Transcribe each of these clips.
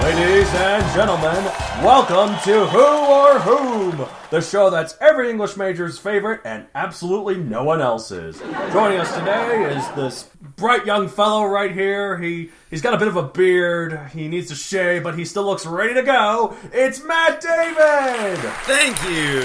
Ladies and gentlemen, welcome to Who or Whom, the show that's every English major's favorite and absolutely no one else's. Joining us today is this bright young fellow right here. He's got a bit of a beard, he needs to shave, but he still looks ready to go. It's Matt David! Thank you.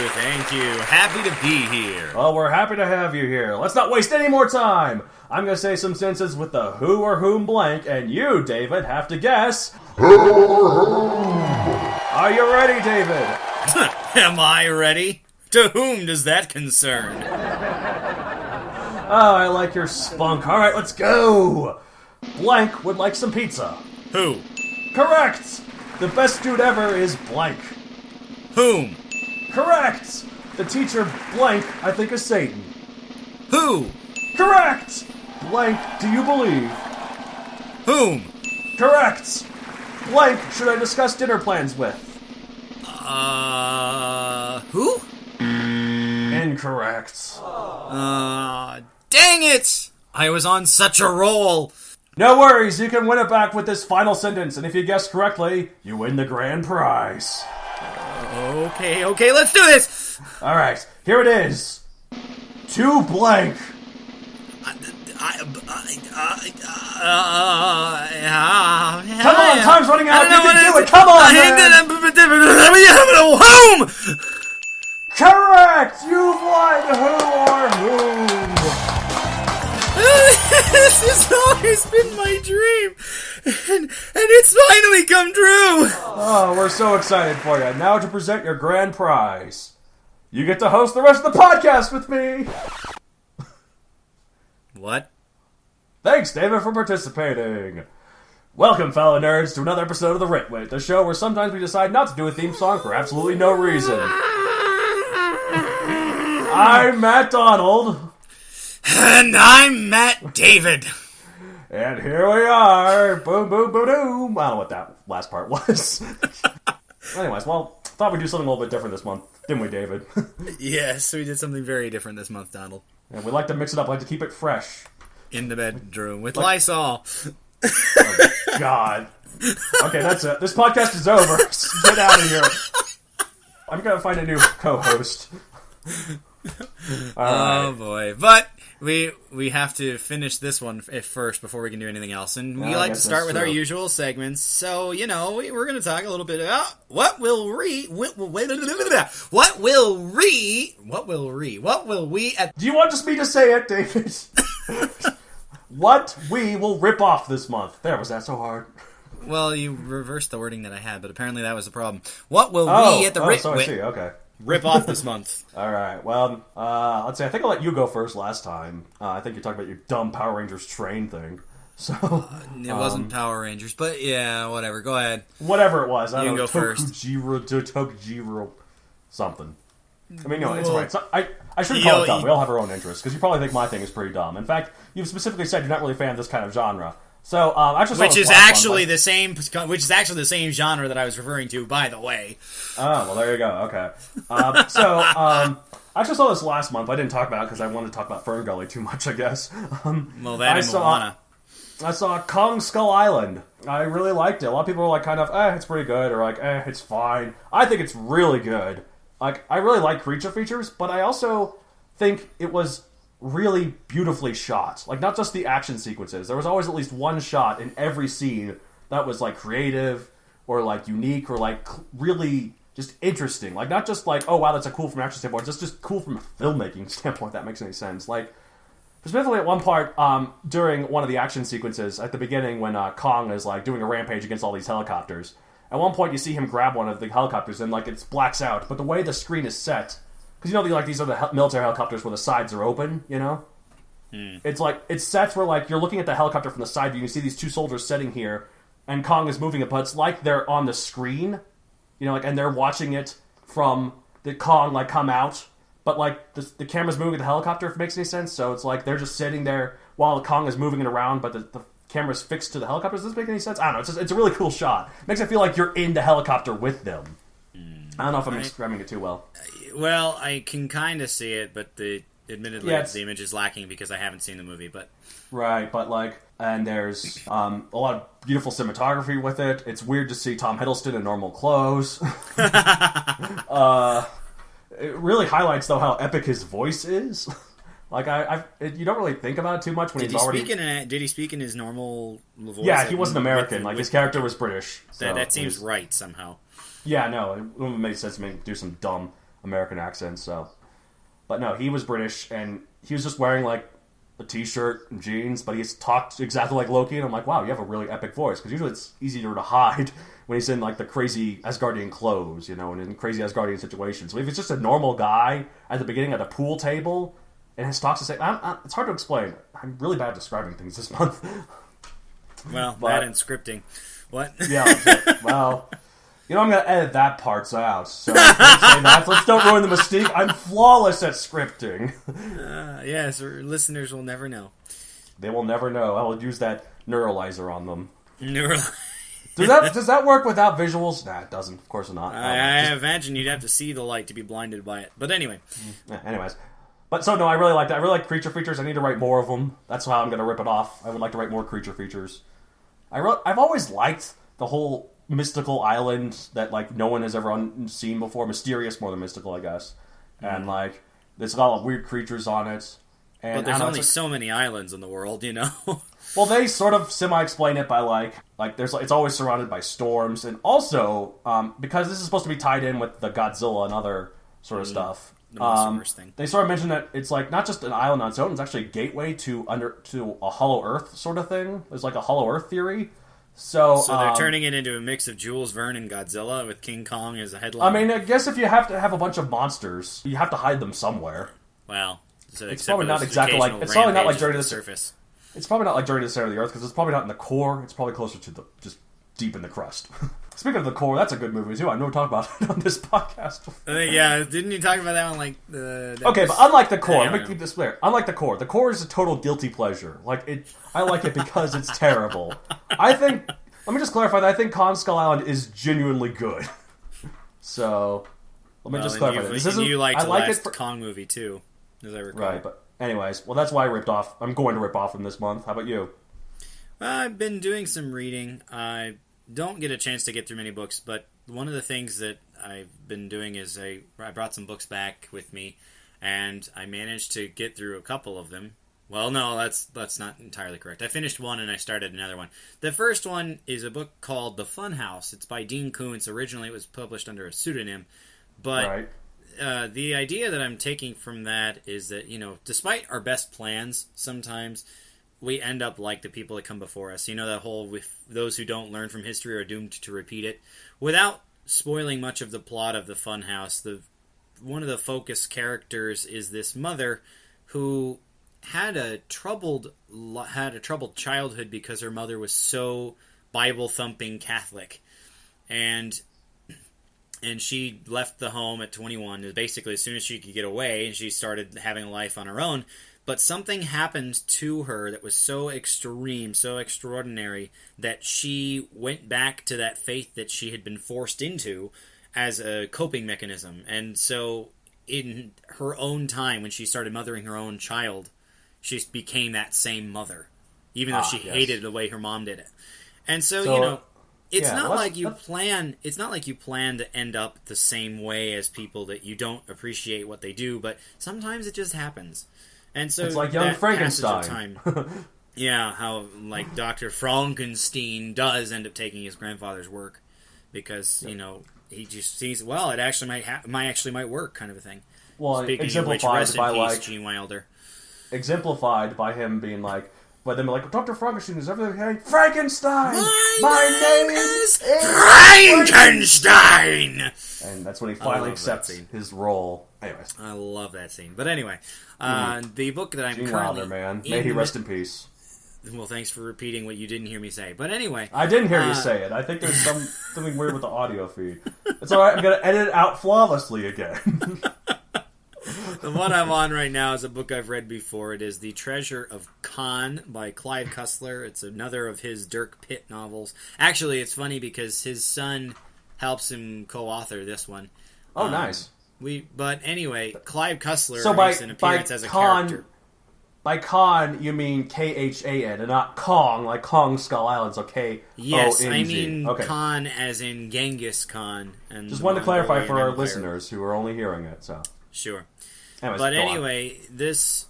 Happy to be here. Well, we're happy to have you here. Let's not waste any more time. I'm going to say some sentences with the who or whom blank, and you, David, have to guess who or whom. Are you ready, David? Am I ready? To whom does that concern? Oh, I like your spunk. All right, let's go. Blank would like some pizza. Who? Correct. The best dude ever is blank. Whom? Correct. The teacher blank, I think, is Satan. Who? Correct. Blank, do you believe? Whom? Correct. Blank, should I discuss dinner plans with? Who? Incorrect. Dang it! I was on such a roll. No worries, you can win it back with this final sentence, and if you guess correctly, you win the grand prize. Okay, let's do this! Alright, here it is. To blank. Come on, time's running out. You can do it. Come on, man. Home. Correct. You've won who or whom. This has always been my dream, and it's finally come true. Oh, we're so excited for you. Now to present your grand prize. You get to host the rest of the podcast with me. What? Thanks, David, for participating. Welcome, fellow nerds, to another episode of The Ritwit, the show where sometimes we decide not to do a theme song for absolutely no reason. I'm Matt Donald. And I'm Matt David. And here we are. Boom, boom, boom, boom. I don't know what that last part was. Anyways, well, thought we'd do something a little bit different this month. Didn't we, David? Yes, we did something very different this month, Donald. And we like to mix it up, like to keep it fresh. In the bedroom with Lysol. Oh, God. Okay, that's it. This podcast is over. Get out of here. I'm gonna find a new co-host. Oh, boy. But we have to finish this one first before we can do anything else. And we like to start with our usual segments. So, we're going to talk a little bit about what will we Do you want just me to say it, David? What we will rip off this month. There, was that so hard? Well, you reversed the wording that I had, but apparently that was the problem. What will we at the I see, okay. rip off this month? Alright, well, let's see, I think I'll let you go first last time. I think you talked about your dumb Power Rangers train thing. So it wasn't Power Rangers, but yeah, whatever, go ahead. Whatever it was, I don't know, go first. Tokujiro something. I mean, no, it's alright. I shouldn't call it dumb. We all have our own interests, because you probably think my thing is pretty dumb. In fact, you've specifically said you're not really a fan of this kind of genre. So, which is actually the same genre that I was referring to, by the way. Oh, well, there you go. Okay. I actually saw this last month. I didn't talk about it because I wanted to talk about Fern Gully too much, I guess. Well, that and Moana. I saw Kong Skull Island. I really liked it. A lot of people were like, kind of, it's pretty good, or like, it's fine. I think it's really good. Like, I really like creature features, but I also think it was really beautifully shot. Like, not just the action sequences. There was always at least one shot in every scene that was, like, creative, or, like, unique, or, like, really just interesting. Like, not just like, oh, wow, that's a cool from an action standpoint. It's just cool from a filmmaking standpoint, if that makes any sense. Like, specifically at one part, during one of the action sequences, at the beginning, when Kong is, like, doing a rampage against all these helicopters, at one point you see him grab one of the helicopters and, like, it blacks out. But the way the screen is set, because, like, these are the military helicopters where the sides are open, It's like, it's sets where, like, you're looking at the helicopter from the side view, you see these two soldiers sitting here, and Kong is moving it, but it's like they're on the screen, and they're watching it from the Kong, like, come out, but, like, the camera's moving with the helicopter, if it makes any sense, so it's like they're just sitting there while the Kong is moving it around, but the camera's fixed to the helicopter. Does this make any sense? I don't know, it's a really cool shot. It makes it feel like you're in the helicopter with them. I don't know if I'm describing it too well. Well, I can kind of see it, but admittedly the image is lacking because I haven't seen the movie, but... Right, but, like, and there's a lot of beautiful cinematography with it. It's weird to see Tom Hiddleston in normal clothes. It really highlights, though, how epic his voice is. Like, you don't really think about it too much when he's already... Did he speak in his normal voice? Yeah, he wasn't American. His character was British. So that seems right, somehow. Yeah, no, it wouldn't make sense to do some dumb American accents, so... But no, he was British, and he was just wearing, like, a t-shirt and jeans, but he talked exactly like Loki, and I'm like, wow, you have a really epic voice, because usually it's easier to hide when he's in, like, the crazy Asgardian clothes, and in crazy Asgardian situations. So if it's just a normal guy at the beginning at a pool table, and his talks to say, it's hard to explain. I'm really bad at describing things this month. Well, that and scripting. What? Yeah, well... I'm going to edit that part out, so let's don't ruin the mystique. I'm flawless at scripting. Yes, listeners will never know. They will never know. I will use that neuralizer on them. Neuralizer. Does that work without visuals? Nah, it doesn't. Of course not. I imagine you'd have to see the light to be blinded by it. But anyway. Anyways. But so, no, I really like that. I really like creature features. I need to write more of them. That's how I'm going to rip it off. I would like to write more creature features. I've always liked the whole... mystical island that no one has ever seen before. Mysterious more than mystical, I guess. And there's a lot of weird creatures on it. And but there's only so many islands in the world, Well, they sort of semi-explain it by it's always surrounded by storms, and also because this is supposed to be tied in with the Godzilla and other sort of stuff. The monster thing. They sort of mention that it's not just an island on its own; it's actually a gateway to a Hollow Earth sort of thing. There's a Hollow Earth theory. So they're turning it into a mix of Jules Verne and Godzilla with King Kong as a headline. I mean, I guess if you have to have a bunch of monsters, you have to hide them somewhere. Well, it's probably not exactly it's probably not like Journey to the Surface. It's probably not like Journey to the Center of the Earth because it's probably not in the core. It's probably closer to just deep in the crust. Speaking of the core, that's a good movie too. I know we talked about it on this podcast. Yeah, didn't you talk about that one? Okay, but unlike the core, let me keep this clear. Unlike the core is a total guilty pleasure. I like it because it's terrible. Let me just clarify that I think Kong Skull Island is genuinely good. So, let me just clarify that. You liked the last Kong movie too, as I recall. Right, but anyways, that's why I ripped off. I'm going to rip off him this month. How about you? I've been doing some reading. I don't get a chance to get through many books, but one of the things that I've been doing is I brought some books back with me, and I managed to get through a couple of them. Well, no, that's not entirely correct. I finished one and I started another one. The first one is a book called The Fun House. It's by Dean Koontz. Originally, it was published under a pseudonym, but the idea that I'm taking from that is that despite our best plans, sometimes we end up like the people that come before us. That whole with those who don't learn from history are doomed to repeat it. Without spoiling much of the plot of The Fun House, one of the focus characters is this mother who had a troubled childhood because her mother was so Bible-thumping Catholic. And she left the home at 21, basically as soon as she could get away, and she started having a life on her own. But something happened to her that was so extreme, so extraordinary, that she went back to that faith that she had been forced into as a coping mechanism. And so in her own time, when she started mothering her own child, she became that same mother, even though she hated the way her mom did it. And so it's not like you plan. It's not like you plan to end up the same way as people that you don't appreciate what they do. But sometimes it just happens. And so it's like young Frankenstein. Yeah, how Dr. Frankenstein does end up taking his grandfather's work because he just sees it actually might work, kind of a thing. Well, Speaking of which, rest in peace, Gene Wilder. Exemplified by him being but then Dr. Frankenstein, is everything okay? Frankenstein! My name is Frankenstein! And that's when he finally accepts his role. Anyways. I love that scene. But anyway, the book that I'm Gene currently... Wilder, man. May he rest in peace. Well, thanks for repeating what you didn't hear me say. But anyway... I didn't hear you say it. I think there's something weird with the audio feed. It's alright, I'm going to edit it out flawlessly again. The one I'm on right now is a book I've read before. It is The Treasure of Khan by Clive Cussler. It's another of his Dirk Pitt novels. Actually, it's funny because his son helps him co-author this one. Oh, nice. But anyway, Clive Cussler makes an appearance as a character. by Khan, you mean Khan and not Kong, like Kong Skull Island, so K-O-N-G. Yes, I mean okay. Khan as in Genghis Khan. And just wanted to clarify for our Empire. listeners who are only hearing it, so. Sure. Anyways, but anyway, this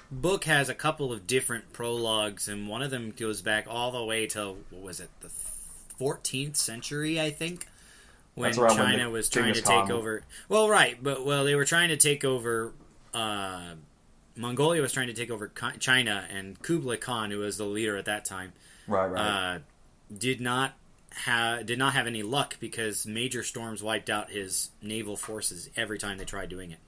book has a couple of different prologues, and one of them goes back all the way to, what was it, the 14th century, I think? When China was trying to take over... Well, right, but they were trying to take over... Mongolia was trying to take over China, and Kublai Khan, who was the leader at that time, did not have any luck because major storms wiped out his naval forces every time they tried doing it.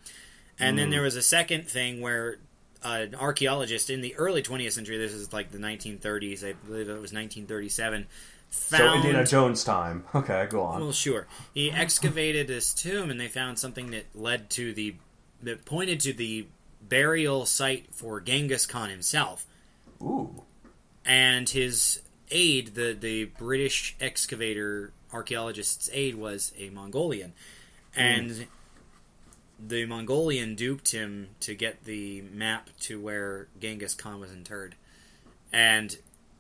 And then there was a second thing where an archaeologist in the early 20th century, this is like the 1930s, I believe it was 1937, found... So Indiana Jones time. Okay, go on. Well, sure. He excavated this tomb, and they found something that pointed to the burial site for Genghis Khan himself. Ooh. And his aide, the British excavator archaeologist's aide, was a Mongolian. And the Mongolian duped him to get the map to where Genghis Khan was interred. And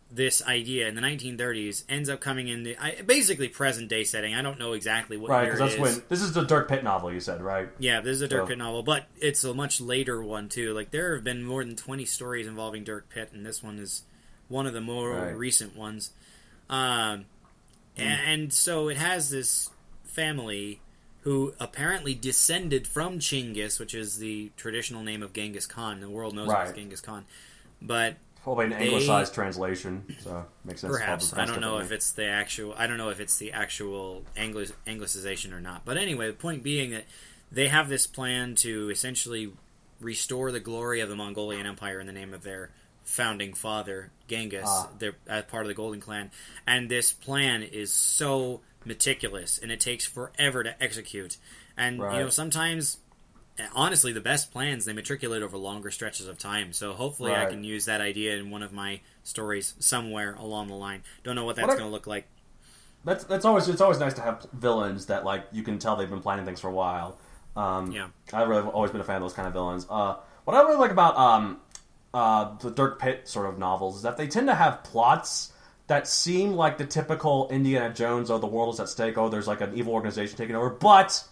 this idea in the 1930s ends up coming in the basically present day setting. I don't know exactly what year it is. Right, because this is the Dirk Pitt novel you said, right? Yeah, this is a Dirk Pitt novel, but it's a much later one too. Like there have been more than 20 stories involving Dirk Pitt, and this one is one of the more recent ones. And so it has this family who apparently descended from Chinggis, which is the traditional name of Genghis Khan. The world knows it as Genghis Khan, but probably an anglicized translation, so makes sense. Perhaps I don't know if it's the actual. I don't know if it's the actual anglicization or not. But anyway, the point being that they have this plan to essentially restore the glory of the Mongolian Empire in the name of their founding father, Genghis. They're as part of the Golden Clan, and this plan is so meticulous, and it takes forever to execute. And sometimes. Honestly, the best plans, they matriculate over longer stretches of time. So hopefully I can use that idea in one of my stories somewhere along the line. Don't know what that's going to look like. It's always nice to have villains that like you can tell they've been planning things for a while. I've always been a fan of those kind of villains. What I really like about the Dirk Pitt sort of novels is that they tend to have plots that seem like the typical Indiana Jones, the world is at stake, there's like an evil organization taking over, but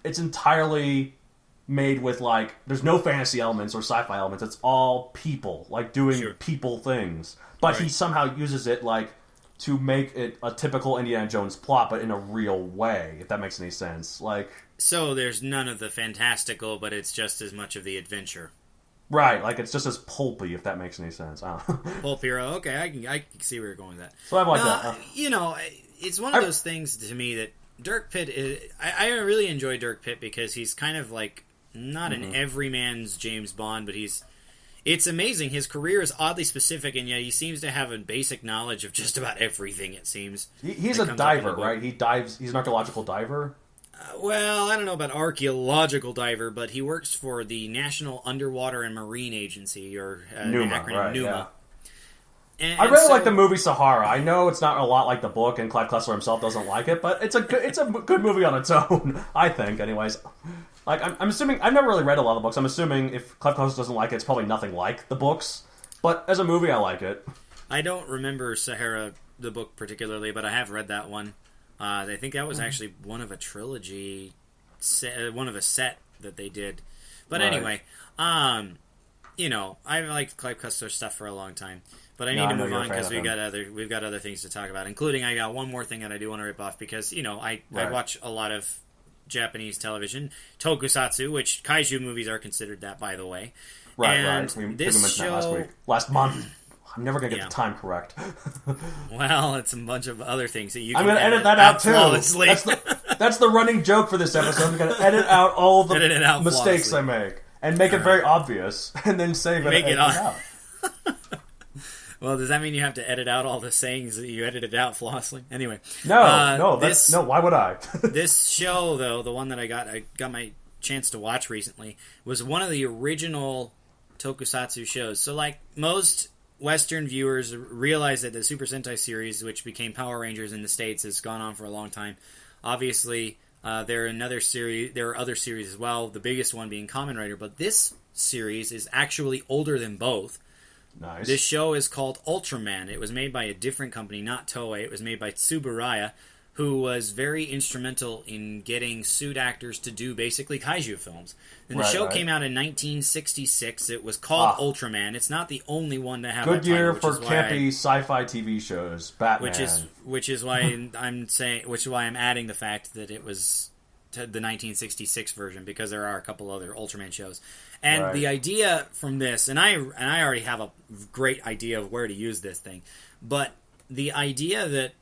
it's entirely made with, like, there's no fantasy elements or sci-fi elements. It's all people, like, doing people things. But he somehow uses it, like, to make it a typical Indiana Jones plot, but in a real way, if that makes any sense. Like, so there's none of the fantastical, but it's just as much of the adventure. Right, like, it's just as pulpy, if that makes any sense. Pulp hero, okay, I can see where you're going with that. So I like that. It's one of those things to me that Dirk Pitt is... I really enjoy Dirk Pitt because he's kind of like... Not an everyman's James Bond, but it's amazing. His career is oddly specific, and yet he seems to have a basic knowledge of just about everything, it seems. He's a diver, right? He dives. He's an archaeological diver? Well, I don't know about archaeological diver, but he works for the National Underwater and Marine Agency, or NUMA, acronym NUMA. Yeah. I really like the movie Sahara. I know it's not a lot like the book, and Clive Cussler himself doesn't like it, but it's a good movie on its own, I think, anyways. Like, I'm assuming... I've never really read a lot of the books. I'm assuming if Clive Cussler doesn't like it, it's probably nothing like the books. But as a movie, I like it. I don't remember Sahara, the book, particularly, but I have read that one. I think that was actually one of a trilogy... one of a set that they did. But anyway, I liked Clive Cussler stuff for a long time. But I need to move on because we've got other things to talk about, including I got one more thing that I do want to rip off because, I watch a lot of Japanese television, tokusatsu, which kaiju movies are considered that, by the way. Right. We mentioned that last month. I'm never going to get the time correct. Well, it's a bunch of other things that you I'm can going to edit that out, too. Flawlessly. That's the running joke for this episode. I'm going to edit out all the mistakes I make and make it very obvious and then say that I edit it out. Well, does that mean you have to edit out all the sayings that you edited out flawlessly? Anyway. No, why would I? This show, though, the one that I got my chance to watch recently, was one of the original tokusatsu shows. So, like, most Western viewers realize that the Super Sentai series, which became Power Rangers in the States, has gone on for a long time. Obviously, There are other series as well, the biggest one being Kamen Rider, but this series is actually older than both. Nice. This show is called Ultraman. It was made by a different company, not Toei. It was made by Tsuburaya, who was very instrumental in getting suit actors to do basically kaiju films. And the show came out in 1966. It was called Ultraman. It's not the only one to have good that year title, for campy sci-fi TV shows. Batman, which is why I'm adding the fact that it was the 1966 version, because there are a couple other Ultraman shows. And the idea from this, and I already have a great idea of where to use this thing, but the idea that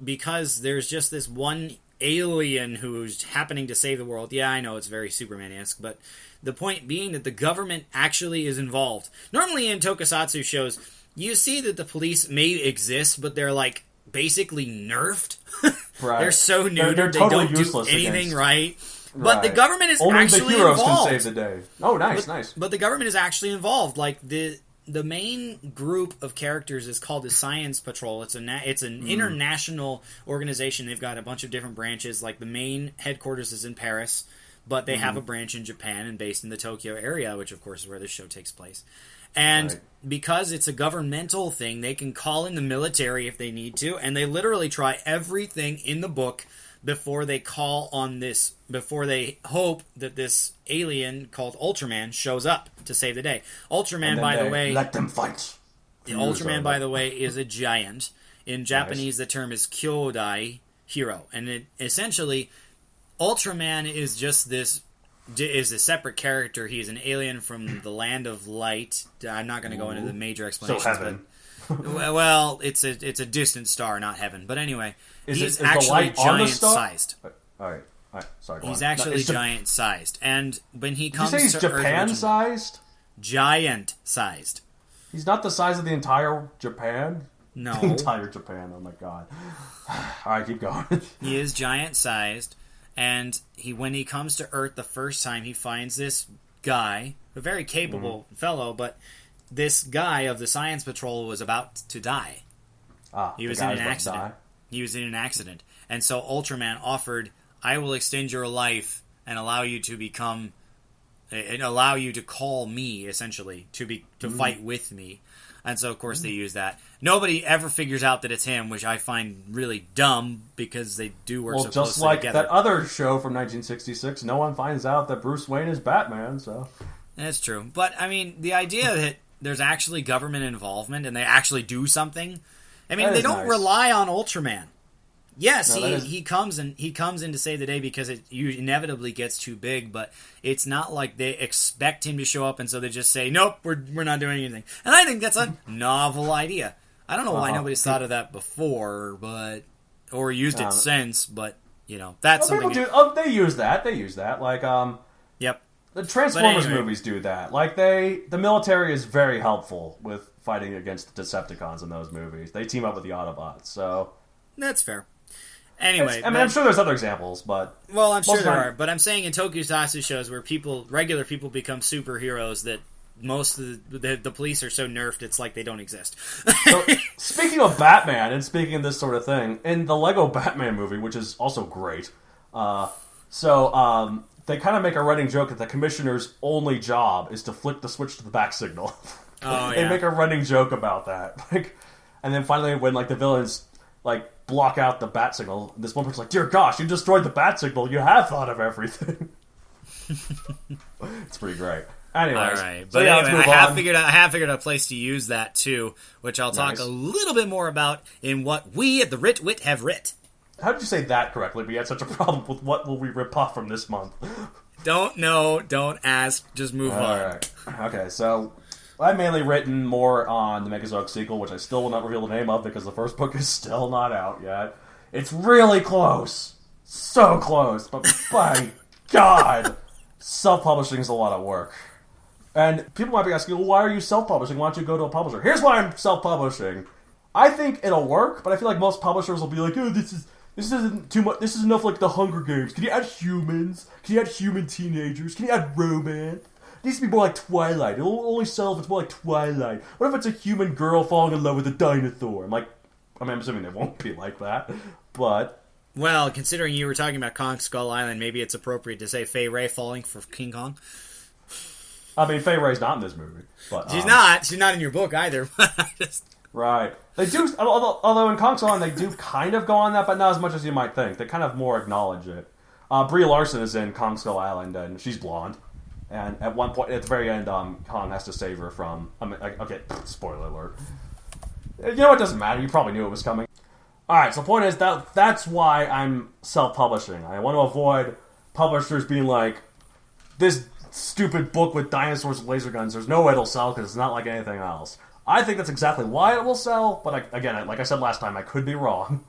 because there's just this one alien who's happening to save the world. Yeah, I know it's very Superman-esque, but the point being that the government actually is involved. Normally in tokusatsu shows, you see that the police may exist, but they're like basically nerfed. They're so neutered, they totally don't do anything right. But the government is only actually the heroes involved. can save the day. Oh, nice. But the government is actually involved. Like the main group of characters is called the Science Patrol. It's an international organization. They've got a bunch of different branches. Like the main headquarters is in Paris, but they have a branch in Japan and based in the Tokyo area, which of course is where this show takes place. And because it's a governmental thing, they can call in the military if they need to, and they literally try everything in the book before they hope that this alien called Ultraman shows up to save the day. Ultraman, by the way... let them fight. The Ultraman, by the way, is a giant. In Japanese, the term is Kyodai hero. And essentially, Ultraman is just is a separate character. He's an alien from the land of light. I'm not going to go into the major explanations. So heaven. Well, it's a distant star, not heaven. But anyway, he's the actually light on the star? giant-sized. All right. Sorry. He's actually giant-sized, and when he comes Did you say he's to Earth Japan-sized? Giant-sized. He's not the size of the entire Japan. No, the entire Japan. Oh my god! All right, keep going. He is giant-sized, and when he comes to Earth the first time, he finds this guy, a very capable fellow, but this guy of the Science Patrol was about to die. He was in an accident. He was in an accident, and so Ultraman offered, I will extend your life and allow you to call me, essentially, to fight with me. And so, of course, they use that. Nobody ever figures out that it's him, which I find really dumb, because they do work so closely just like together. that other show from 1966, no one finds out that Bruce Wayne is Batman, so... That's true. But, I mean, the idea that there's actually government involvement and they actually do something... I mean, they don't rely on Ultraman. Yes, he comes in to save the day because it inevitably gets too big, but it's not like they expect him to show up and so they just say, nope, we're not doing anything. And I think that's a novel idea. I don't know why nobody's thought of that before, or used it since, but, that's something... They use that. Like, Yep. The Transformers movies do that. Like, the military is very helpful with fighting against the Decepticons in those movies. They team up with the Autobots, so... That's fair. Anyway, I'm sure there's other examples, but... Well, I'm sure there are, but I'm saying in tokusatsu shows where regular people become superheroes, that most of the police are so nerfed, it's like they don't exist. So, speaking of Batman, and speaking of this sort of thing, in the Lego Batman movie, which is also great, they kind of make a running joke that the Commissioner's only job is to flick the switch to the back signal. Oh, They make a running joke about that. And then finally, when the villains block out the bat signal, this one person's like, "Dear gosh, you destroyed the bat signal. You have thought of everything." It's pretty great. Anyways, all right. But anyway, I have figured out a place to use that too, which I'll talk a little bit more about in what we at the Writ Wit have writ. How did you say that correctly? We had such a problem with what will we rip off from this month. Don't know. Don't ask. Just move on. All right. Okay, so I've mainly written more on the Megazoic sequel, which I still will not reveal the name of because the first book is still not out yet. It's really close. So close. But by God, self-publishing is a lot of work. And people might be asking, well, why are you self-publishing? Why don't you go to a publisher? Here's why I'm self-publishing. I think it'll work, but I feel like most publishers will be like, oh, this isn't too much. This is enough like the Hunger Games. Can you add humans? Can you add human teenagers? Can you add romance? It needs to be more like Twilight. It'll only sell if it's more like Twilight. What if it's a human girl falling in love with a dinosaur? I'm assuming it won't be like that, but... Well, considering you were talking about Kong Skull Island, maybe it's appropriate to say Fay Ray falling for King Kong. I mean, Fay Ray's not in this movie. But, She's not. She's not in your book either. Right. They do, although in Kong Skull Island, they do kind of go on that, but not as much as you might think. They kind of more acknowledge it. Brie Larson is in Kong Skull Island, and she's blonde. And at one point, at the very end, Kong has to save her from... okay, spoiler alert. You know, it doesn't matter. You probably knew it was coming. Alright, so the point is that's why I'm self-publishing. I want to avoid publishers being like, this stupid book with dinosaurs and laser guns, there's no way it'll sell because it's not like anything else. I think that's exactly why it will sell, but again, like I said last time, I could be wrong.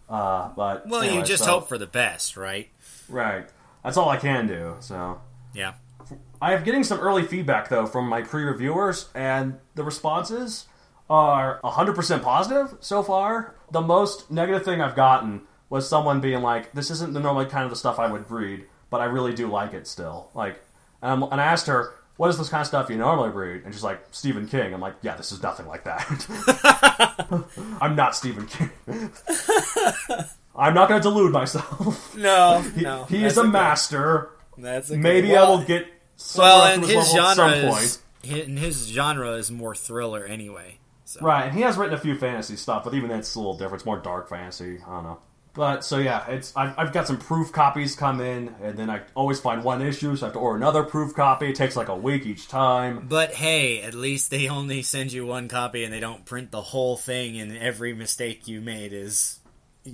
But well, anyway, you just hope for the best, right? Right. That's all I can do, so... Yeah. I am getting some early feedback, though, from my pre-reviewers, and the responses are 100% positive so far. The most negative thing I've gotten was someone being like, this isn't the normally kind of the stuff I would read, but I really do like it still. Like, and I asked her, what is this kind of stuff you normally read? And she's like, Stephen King. I'm like, yeah, this is nothing like that. I'm not Stephen King. I'm not going to delude myself. No, he is a master. That's maybe I will get somewhere up to his level at some point. His genre is more thriller anyway. So. Right, and he has written a few fantasy stuff, but even that's a little different. It's more dark fantasy. I don't know. But, so yeah, I've got some proof copies come in, and then I always find one issue, so I have to order another proof copy. It takes like a week each time. But hey, at least they only send you one copy, and they don't print the whole thing, and every mistake you made is...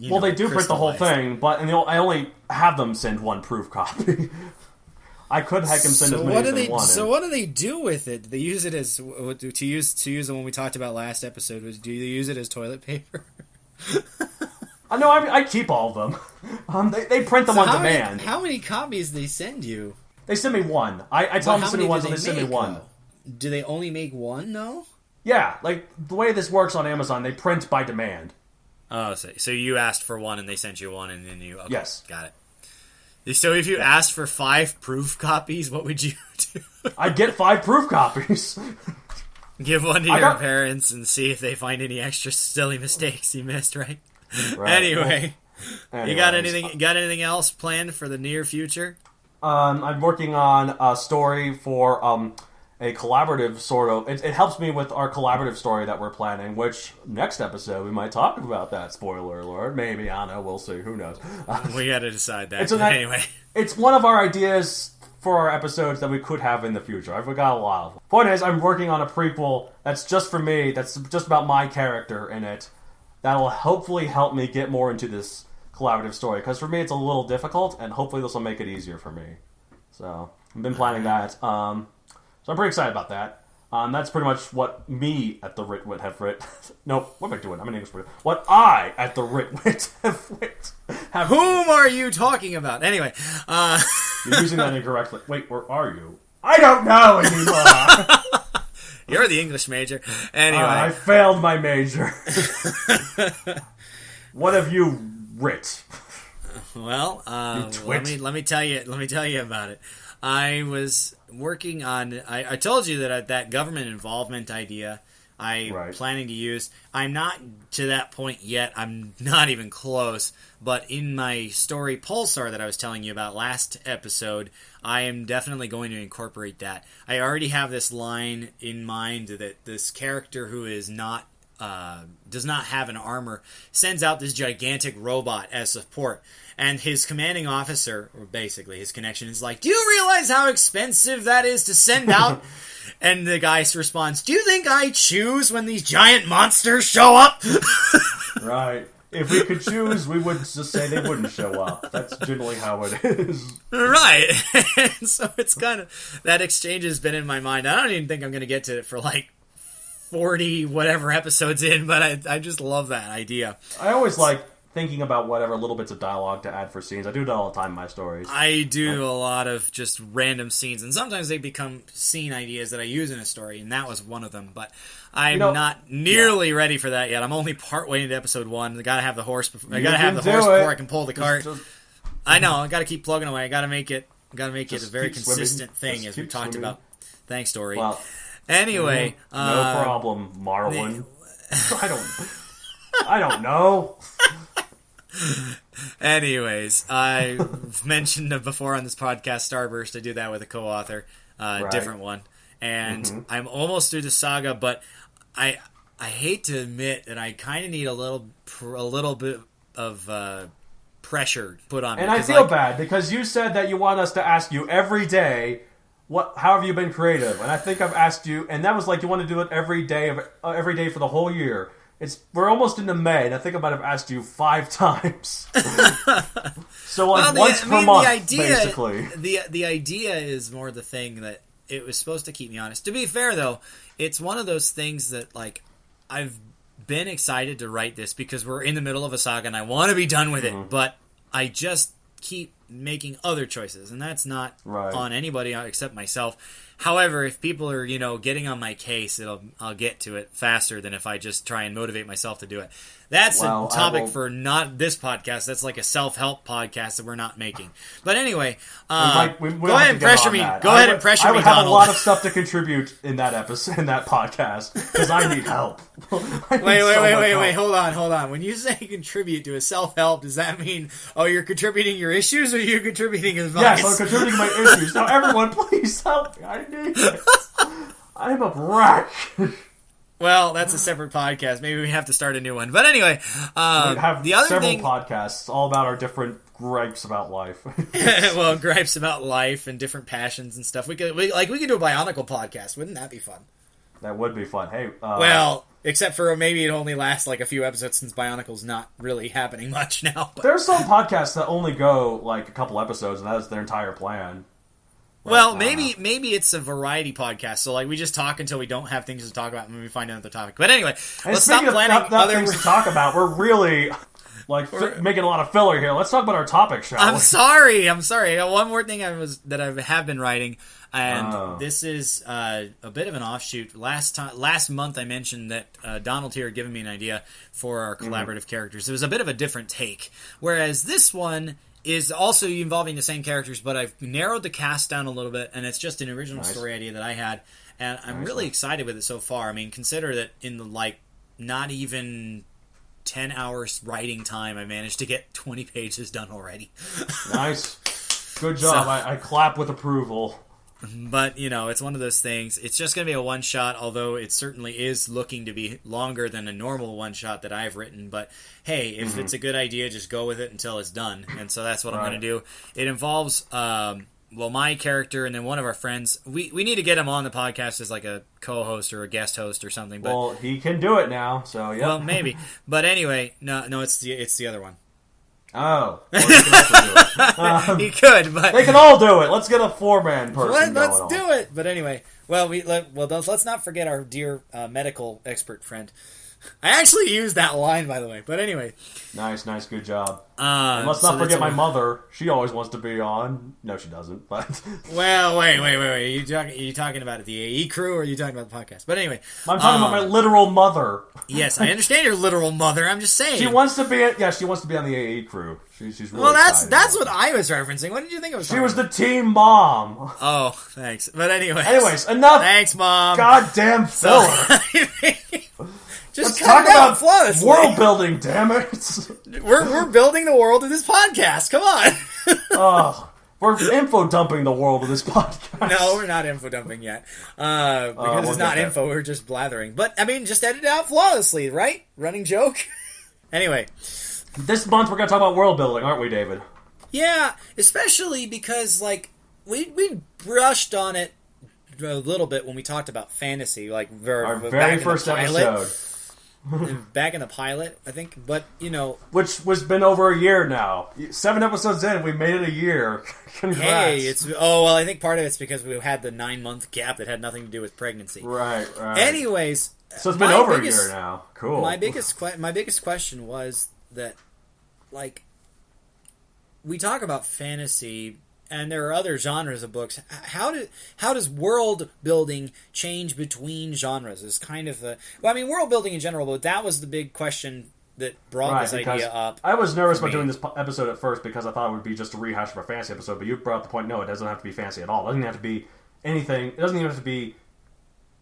well, they do print the whole thing, but I only have them send one proof copy. I could have them send as many as they wanted. So what do they do with it? Do they use it as... To use the one we talked about last episode, do they use it as toilet paper? No, I keep all of them. They print them on demand. How many copies do they send you? They send me one. I tell them to send me one, so they send me one. Though? Do they only make one, though? Yeah, like, the way this works on Amazon, they print by demand. Oh, so you asked for one, and they sent you one, and then you... Okay, yes. Got it. So if you asked for 5 proof copies, what would you do? I'd get 5 proof copies. Give one to your parents and see if they find any extra silly mistakes you missed, right? Right. Anyway, you got anything else planned for the near future? I'm working on a story for a collaborative sort of... It helps me with our collaborative story that we're planning, which next episode we might talk about that. Spoiler alert. Maybe, I don't know. We'll see. Who knows? We got to decide that. Anyway. It's one of our ideas for our episodes that we could have in the future. I've got a lot of them. Point is, I'm working on a prequel that's just for me, that's just about my character in it. That'll hopefully help me get more into this collaborative story, because for me it's a little difficult, and hopefully this will make it easier for me. So, I've been planning that. So I'm pretty excited about that. That's pretty much what me at the Ritwit have writ. No, what am I doing? I'm an English word. What I at the Ritwit have writ. Whom are you talking about? Anyway. You're using that incorrectly. Wait, where are you? I don't know anymore! You're the English major. Anyway. I failed my major. What have you writ? Well, let me tell you about it. I was working on... I told you that government involvement idea I'm planning to use. I'm not to that point yet. I'm not even close. But in my story Pulsar that I was telling you about last episode, I am definitely going to incorporate that. I already have this line in mind that this character who is not does not have an armor sends out this gigantic robot as support. And his commanding officer, or basically his connection, is like, do you realize how expensive that is to send out? And the guy responds, do you think I choose when these giant monsters show up? Right. If we could choose, we would just say they wouldn't show up. That's generally how it is. Right. And so it's kind of... That exchange has been in my mind. I don't even think I'm going to get to it for like 40 whatever episodes in, but I just love that idea. I always like thinking about whatever little bits of dialogue to add for scenes. I do that all the time in my stories. I do a lot of just random scenes, and sometimes they become scene ideas that I use in a story, and that was one of them. But I'm not nearly ready for that yet. I'm only partway into episode 1. I gotta have the horse. Before I can pull the cart. I know. I gotta keep plugging away. I gotta make it. A very consistent thing, as we talked about. Thanks, Dory. Well, anyway, no problem, Marlin. I don't know. Anyways, I mentioned before on this podcast Starburst. I do that with a co-author, different one, and I'm almost through the saga. But I hate to admit that I kind of need a little bit of pressure put on me. And I feel bad because you said that you want us to ask you every day, how have you been creative? And I think I've asked you, and that was like you want to do it every day for the whole year. We're almost into May, and I think I might have asked you 5 times. So once per month, basically. The idea is more the thing that it was supposed to keep me honest. To be fair, though, it's one of those things that like I've been excited to write this because we're in the middle of a saga and I want to be done with it, but I just keep making other choices, and that's not on anybody except myself. However, if people are, getting on my case, I'll get to it faster than if I just try and motivate myself to do it. That's a topic for not this podcast. That's like a self-help podcast that we're not making. But anyway, go ahead and pressure me. Go ahead and pressure me, Donald. I would have a lot of stuff to contribute in that episode, in that podcast, because I need help. Wait. Hold on. When you say contribute to a self-help, does that mean, you're contributing your issues or you're contributing advice? Yes, I'm contributing my issues. Now, everyone, please help me. I need it. I'm a wreck. Well, that's a separate podcast. Maybe we have to start a new one. But anyway, we have several podcasts all about our different gripes about life. Well, gripes about life and different passions and stuff. We could do a BIONICLE podcast. Wouldn't that be fun? That would be fun. Hey, well, except for maybe it only lasts like a few episodes since BIONICLE's not really happening much now. But. There's some podcasts that only go like a couple episodes, and that's their entire plan. Well, maybe it's a variety podcast. So, like, we just talk until we don't have things to talk about, and we find another topic. But anyway, let's stop planning other things to talk about. We're really making a lot of filler here. Let's talk about our topic, shall we? I'm sorry. One more thing that I have been writing, and this is a bit of an offshoot. Last month, I mentioned that Donald here had given me an idea for our collaborative characters. It was a bit of a different take, whereas this one is also involving the same characters, but I've narrowed the cast down a little bit, and it's just an original story idea that I had, and I'm really excited with it so far. I mean, consider that in the, not even 10 hours writing time, I managed to get 20 pages done already. Nice. Good job. So, I clap with approval. But, it's one of those things. It's just going to be a one-shot, although it certainly is looking to be longer than a normal one-shot that I've written. But, hey, if it's a good idea, just go with it until it's done. And so that's what I'm going to do. It involves, my character and then one of our friends. We need to get him on the podcast as like a co-host or a guest host or something. But, well, he can do it now, so yeah. Well, maybe. But anyway, no, it's the other one. Oh. Well, he can also do it. He could, but... They can all do it. Let's get a 4-man person Let's do it. But anyway, let's not forget our dear medical expert friend. I actually used that line, by the way. But anyway. Nice, good job. And let's not forget my mother. She always wants to be on. No, she doesn't. But well, wait. Are you talking about the AE crew, or are you talking about the podcast? But anyway, I'm talking about my literal mother. Yes, I understand your literal mother. I'm just saying she wants to be. She wants to be on the AE crew. She's really that's what I was referencing. What did you think I was? She was the team mom. Oh, thanks. But anyways, enough. Thanks, mom. Goddamn filler. Just let's talk about flawlessly. World building, damn it. We're building the world of this podcast. Come on. We're info dumping the world of this podcast. No, we're not info dumping yet. Because it's not info, we're just blathering. But, I mean, just edit it out flawlessly, right? Running joke. Anyway. This month we're going to talk about world building, aren't we, David? Yeah, especially because, we brushed on it a little bit when we talked about fantasy. Our very first episode. Back in the pilot, I think, but which was been over a year now. 7 episodes in, we made it a year. Congrats. Hey, I think part of it's because we had the 9-month gap that had nothing to do with pregnancy. Right. Anyways, so it's been over a year now. Cool. My biggest question was that, we talk about fantasy. And there are other genres of books. How does world building change between genres? Is kind of world building in general, but that was the big question that brought this idea up. I was nervous about doing this episode at first because I thought it would be just a rehash of a fantasy episode. But you brought up the point. No, it doesn't have to be fantasy at all. It doesn't have to be anything. It doesn't even have to be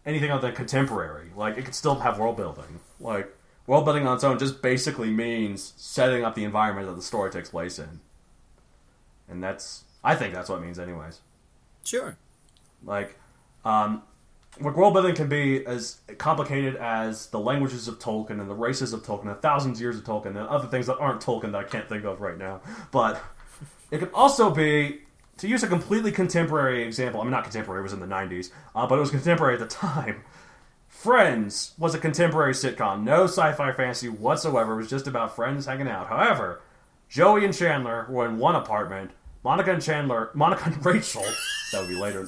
anything other than contemporary. It could still have world building. world building on its own just basically means setting up the environment that the story takes place in. And I think that's what it means anyways. Sure. Like, world building can be as complicated as the languages of Tolkien and the races of Tolkien and thousands of years of Tolkien and other things that aren't Tolkien that I can't think of right now. But it can also be, to use a completely contemporary example, I mean, not contemporary, it was in the 90s, but it was contemporary at the time. Friends was a contemporary sitcom. No sci-fi fantasy whatsoever. It was just about friends hanging out. However, Joey and Chandler were in one apartment. Monica and Rachel, that would be later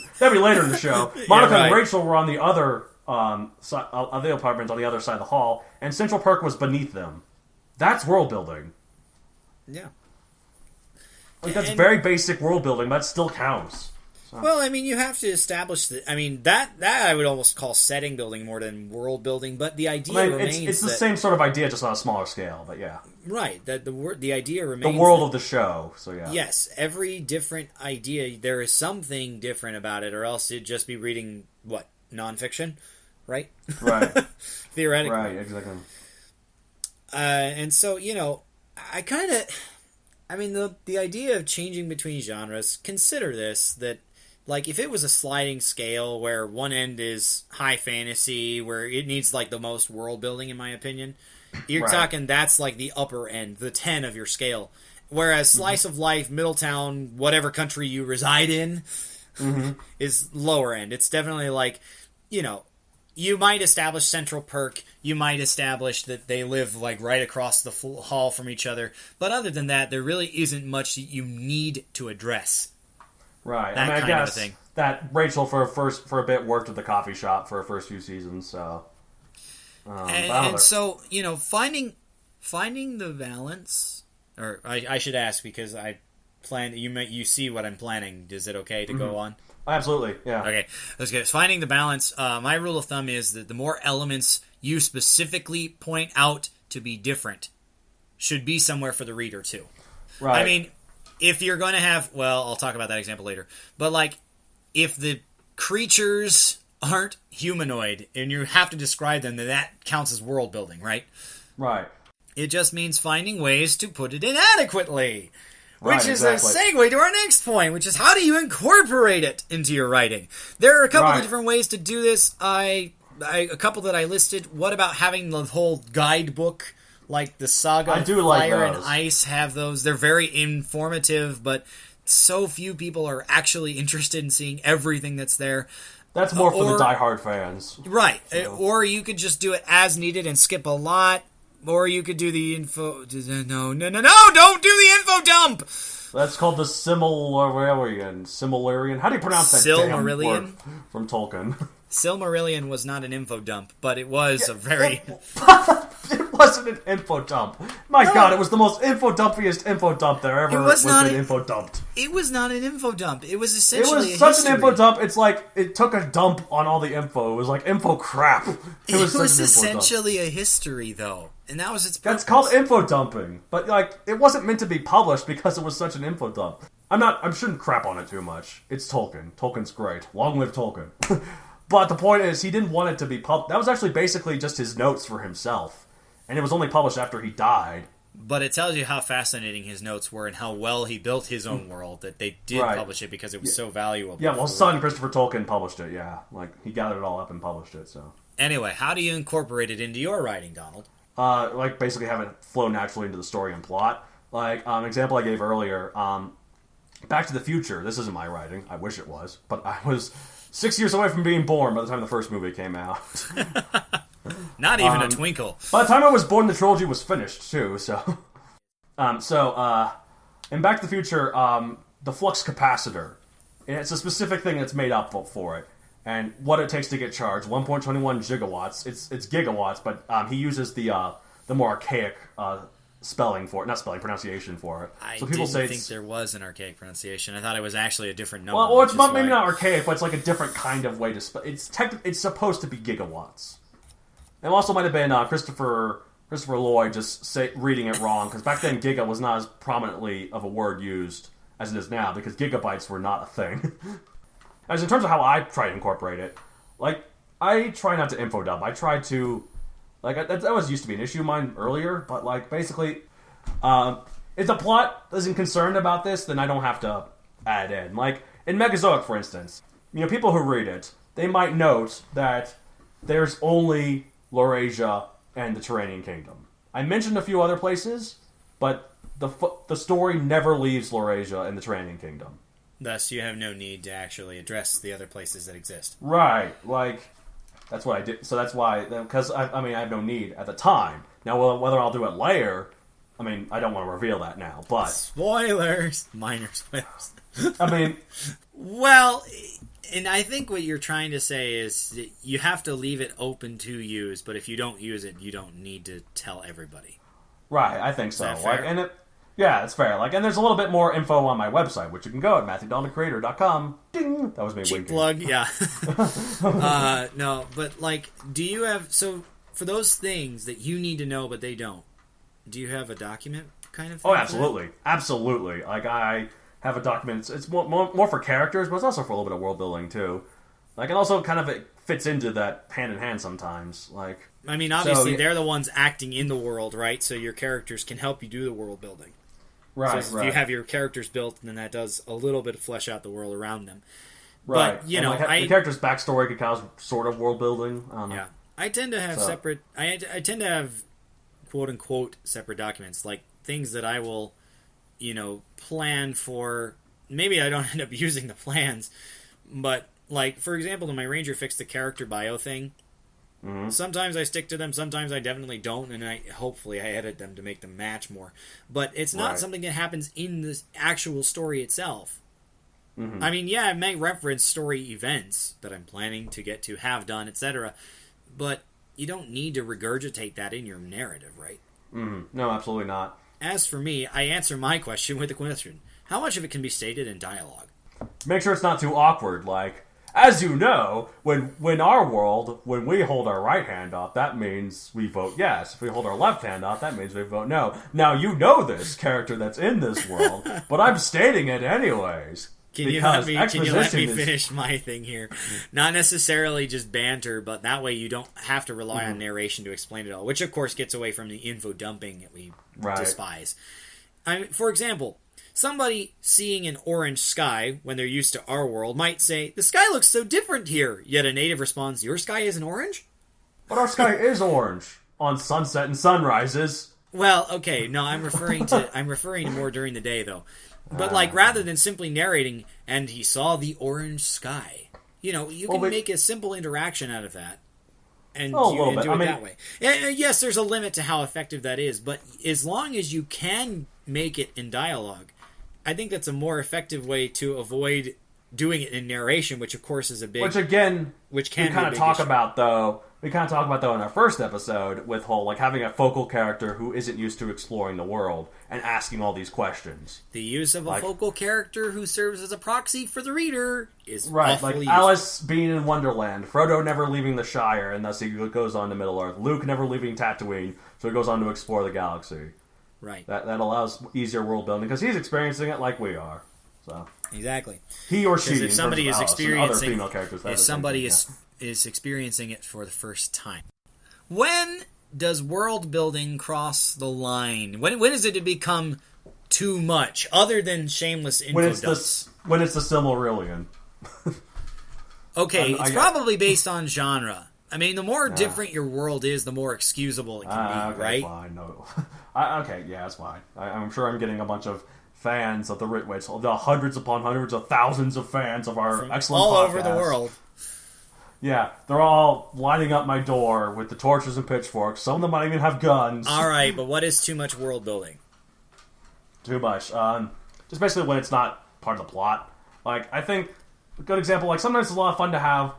in the show. Monica and Rachel were on the other of the apartment on the other side of the hall, and Central Perk was beneath them. That's world building. Yeah. Like, that's very basic world building, but that still counts. So. Well, I mean, you have to establish that. I mean, that I would almost call setting building more than world building, but the idea remains it's the same sort of idea, just on a smaller scale. But yeah, right. That the idea remains the world of the show. So yeah, yes, every different idea, there is something different about it, or else it'd just be reading nonfiction, right? Right. Theoretically, right, exactly. And so the idea of changing between genres. Consider this that. Like, if it was a sliding scale where one end is high fantasy, where it needs, like, the most world building, in my opinion, you're talking that's, like, the upper end, the 10 of your scale. Whereas slice of life, Middletown, whatever country you reside in, is lower end. It's definitely, like, you might establish Central Perk, you might establish that they live, like, right across the hall from each other, but other than that, there really isn't much that you need to address. Right. I guess that Rachel for a bit worked at the coffee shop for her first few seasons. So, and so finding the balance, or I should ask because I plan. You see what I'm planning. Is it okay to go on? Absolutely. Yeah. Okay. Let's get finding the balance. My rule of thumb is that the more elements you specifically point out to be different should be somewhere for the reader too. Right. I mean. If you're going to have... Well, I'll talk about that example later. But, like, if the creatures aren't humanoid and you have to describe them, then that counts as world building, right? Right. It just means finding ways to put it in adequately. Which is a exactly. segue to our next point, which is how do you incorporate it into your writing? There are a couple of different ways to do this. A couple that I listed. What about having the whole guidebook... Like the Saga of Fire and Ice have those. They're very informative, but so few people are actually interested in seeing everything that's there. That's more for the diehard fans. Right. So. Or you could just do it as needed and skip a lot. Or you could do the info... No, don't do the info dump! That's called the Silmarillion. How do you pronounce that Silmarillion? Damn word from Tolkien? Silmarillion was not an info dump, but it was a very... It wasn't an info dump. My God, it was the most info dumpiest info dump there ever was been info dumped. It was not an info dump. It was essentially It was such an info dump. It's like it took a dump on all the info. It was like info crap. It was essentially a history, though, and that was its purpose. That's called info dumping. But like, it wasn't meant to be published because it was such an info dump. I shouldn't crap on it too much. It's Tolkien. Tolkien's great. Long live Tolkien. But the point is, he didn't want it to be published. That was actually basically just his notes for himself. And it was only published after he died. But it tells you how fascinating his notes were and how well he built his own world, that they did publish it because it was so valuable. Yeah, well, his son, Christopher Tolkien, published it, yeah. Like, he gathered it all up and published it, so. Anyway, how do you incorporate it into your writing, Donald? Like, basically have it flow naturally into the story and plot. Like, an example I gave earlier, Back to the Future. This isn't my writing. I wish it was. But I was 6 years away from being born by the time the first movie came out. Not even a twinkle. By the time I was born, the trilogy was finished, too, so... in Back to the Future, the flux capacitor, it's a specific thing that's made up for it. And what it takes to get charged, 1.21 gigawatts. It's gigawatts, but he uses the more archaic pronunciation for it. I didn't think there was an archaic pronunciation. I thought it was actually a different number. Well, it's maybe not archaic, but it's like a different kind of way to spell. It's supposed to be gigawatts. It also might have been Christopher Lloyd just reading it wrong, because back then giga was not as prominently of a word used as it is now, because gigabytes were not a thing. As in terms of how I try to incorporate it, like, I try not to info dump. I try to Like, that was used to be an issue of mine earlier, but, like, basically, if the plot isn't concerned about this, then I don't have to add in. Like, in Megazoic, for instance, people who read it, they might note that there's only Laurasia and the Turanian Kingdom. I mentioned a few other places, but the story never leaves Laurasia and the Turanian Kingdom. Thus, you have no need to actually address the other places that exist. Right, like, that's what I did. So that's why, because, I have no need at the time. Now, whether I'll do it later, I don't want to reveal that now, but... Spoilers! Minor spoilers. Well, and I think what you're trying to say is that you have to leave it open to use, but if you don't use it, you don't need to tell everybody. Right, I think so. Is that fair? Yeah, it's fair. Like, and there's a little bit more info on my website, which you can go at MatthewDonaldCreator.com. Ding! That was me cheap winking. Plug, yeah. No, but, like, do you have... So, for those things that you need to know but they don't, do you have a document kind of thing? Oh, absolutely. Absolutely. Like, I have a document. It's more for characters, but it's also for a little bit of world building, too. Like, and also kind of it fits into that hand-in-hand sometimes. Like... obviously, they're the ones acting in the world, right? So your characters can help you do the world building. Right, so if you have your characters built, then that does a little bit of flesh out the world around them. Right. But, the character's backstory could count as sort of world building. I don't know. Yeah. I tend to have separate... I tend to have, quote-unquote, separate documents. Like, things that I will, plan for... Maybe I don't end up using the plans, but, like, for example, in my Ranger Fix the Character Bio thing, sometimes I stick to them, sometimes I definitely don't, and hopefully I edit them to make them match more. But it's not something that happens in the actual story itself. Mm-hmm. I may reference story events that I'm planning to get to, have done, etc., but you don't need to regurgitate that in your narrative, right? Mm-hmm. No, absolutely not. As for me, I answer my question with a question. How much of it can be stated in dialogue? Make sure it's not too awkward, like... As you know, when our world, when we hold our right hand up, that means we vote yes. If we hold our left hand up, that means we vote no. Now, you know this character that's in this world, but I'm stating it anyways. Can you let me finish my thing here? Not necessarily just banter, but that way you don't have to rely on narration to explain it all, which of course gets away from the info dumping that we despise. For example... Somebody seeing an orange sky when they're used to our world might say, the sky looks so different here. Yet a native responds, your sky isn't orange? But our sky is orange on sunset and sunrises. Well, okay, no, I'm referring to more during the day, though. But, rather than simply narrating, and he saw the orange sky, you can make a simple interaction out of that. And do it that way. Yes, there's a limit to how effective that is, but as long as you can make it in dialogue, I think that's a more effective way to avoid doing it in narration, which of course is a big... We kind of talk about though in our first episode with having a focal character who isn't used to exploring the world and asking all these questions. The use of a focal character who serves as a proxy for the reader is like Alice being in Wonderland, Frodo never leaving the Shire, and thus he goes on to Middle-earth. Luke never leaving Tatooine, so he goes on to explore the galaxy. Right. That allows easier world building because he's experiencing it like we are. So exactly. He or she. If somebody is experiencing, is experiencing it for the first time, when does world building cross the line? When does it become too much? Other than shameless info dumps. When it's the Silmarillion. Okay, it's probably based on genre. The more different your world is, the more excusable it can be, right? Fine, no. Okay, yeah, that's fine. I'm sure I'm getting a bunch of fans of the Ritwits, the hundreds upon hundreds of thousands of fans of our excellent all podcast. Over the world. Yeah, they're all lining up my door with the torches and pitchforks. Some of them might even have guns. All right, but what is too much world building? Too much. Just basically when it's not part of the plot. I think a good example, sometimes it's a lot of fun to have...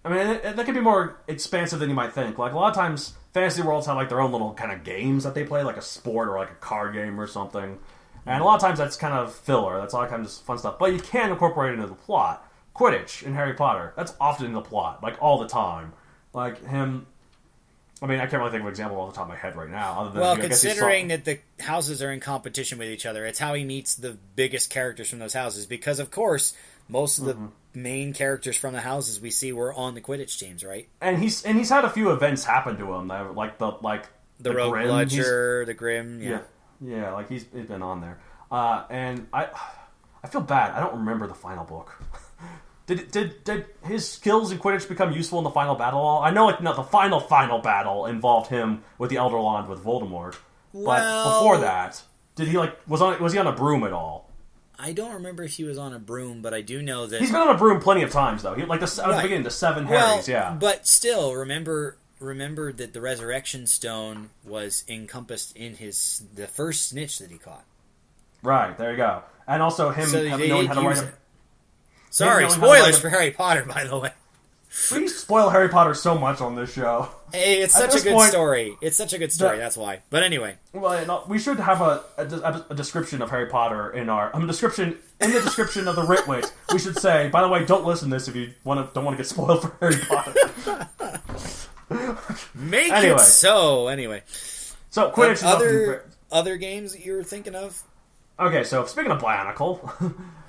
that can be more expansive than you might think. A lot of times, fantasy worlds have, their own little kind of games that they play, like a sport or, a card game or something. And a lot of times that's kind of filler. That's a lot of times just fun stuff. But you can incorporate it into the plot. Quidditch in Harry Potter. That's often in the plot, all the time. Him... I can't really think of an example off the top of my head right now. Other than, considering that the houses are in competition with each other, it's how he meets the biggest characters from those houses. Because, of course, most of the main characters from the houses we see were on the Quidditch teams, right? And he's had a few events happen to him, like the Rogue Grim. Bludger, the Grim, yeah, like he's been on there. And I feel bad. I don't remember the final book. Did his skills in Quidditch become useful in the final battle? I know, the final battle involved him with the Elder Wand with Voldemort. But before that, did he was he on a broom at all? I don't remember if he was on a broom, but I do know that he's been on a broom plenty of times, though. At the beginning, the 7 Harrys, yeah. But still, remember that the Resurrection Stone was encompassed in the first snitch that he caught. Right, there you go. And also him knowing how to write Sorry, spoilers for Harry Potter, by the way. We spoil Harry Potter so much on this show. Hey, it's such a good story. It's such a good story, that's why. But anyway. Well, we should have a description of Harry Potter in our... in the description of the Ritwit, we should say, by the way, don't listen to this if you don't want to get spoiled for Harry Potter. Make it so. Anyway. So, Quidditch is other games that you're thinking of? Okay, so speaking of BIONICLE,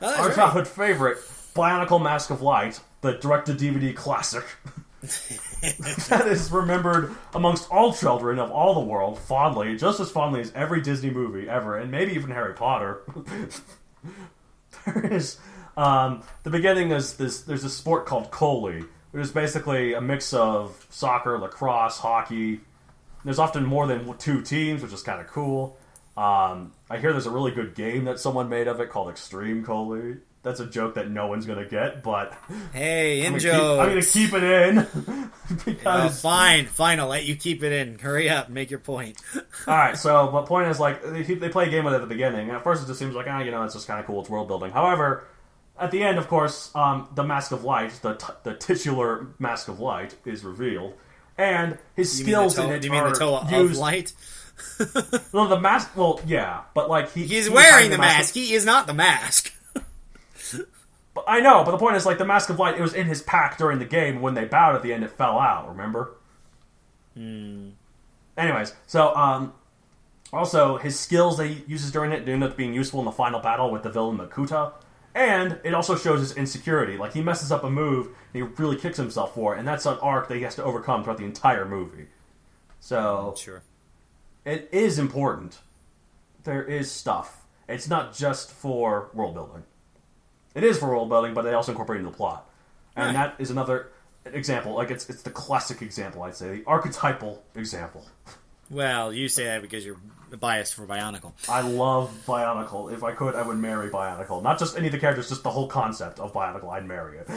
our childhood favorite, BIONICLE Mask of Light, the direct-to-DVD classic, that is remembered amongst all children of all the world fondly, just as fondly as every Disney movie ever, and maybe even Harry Potter. There is, the beginning is there's a sport called Coley, which is basically a mix of soccer, lacrosse, hockey. There's often more than 2 teams, which is kind of cool. I hear there's a really good game that someone made of it called Extreme Coley. That's a joke that no one's going to get, but... Hey, I'm going to keep it in. Because... Fine, I'll let you keep it in. Hurry up, make your point. Alright, so the point is, they play a game with it at the beginning, and at first it just seems like, it's just kind of cool, it's world building. However, at the end, of course, the Mask of Light, the titular Mask of Light, is revealed, and his skills in it Do you mean the toe of light? Well, the mask... Well, yeah, but, he's wearing the mask. He is not the mask. But I know, but the point is, the Mask of Light, it was in his pack during the game. When they bowed at the end, it fell out, remember? Anyways, so, also, his skills that he uses during it end up being useful in the final battle with the villain Makuta. And it also shows his insecurity. He messes up a move, and he really kicks himself for it, and that's an arc that he has to overcome throughout the entire movie. So... Sure. It is important. There is stuff. It's not just for world building. It is for world building, but they also incorporate it into the plot. And that is another example. It's the classic example, I'd say. The archetypal example. Well, you say that because you're biased for BIONICLE. I love BIONICLE. If I could, I would marry BIONICLE. Not just any of the characters, just the whole concept of BIONICLE. I'd marry it.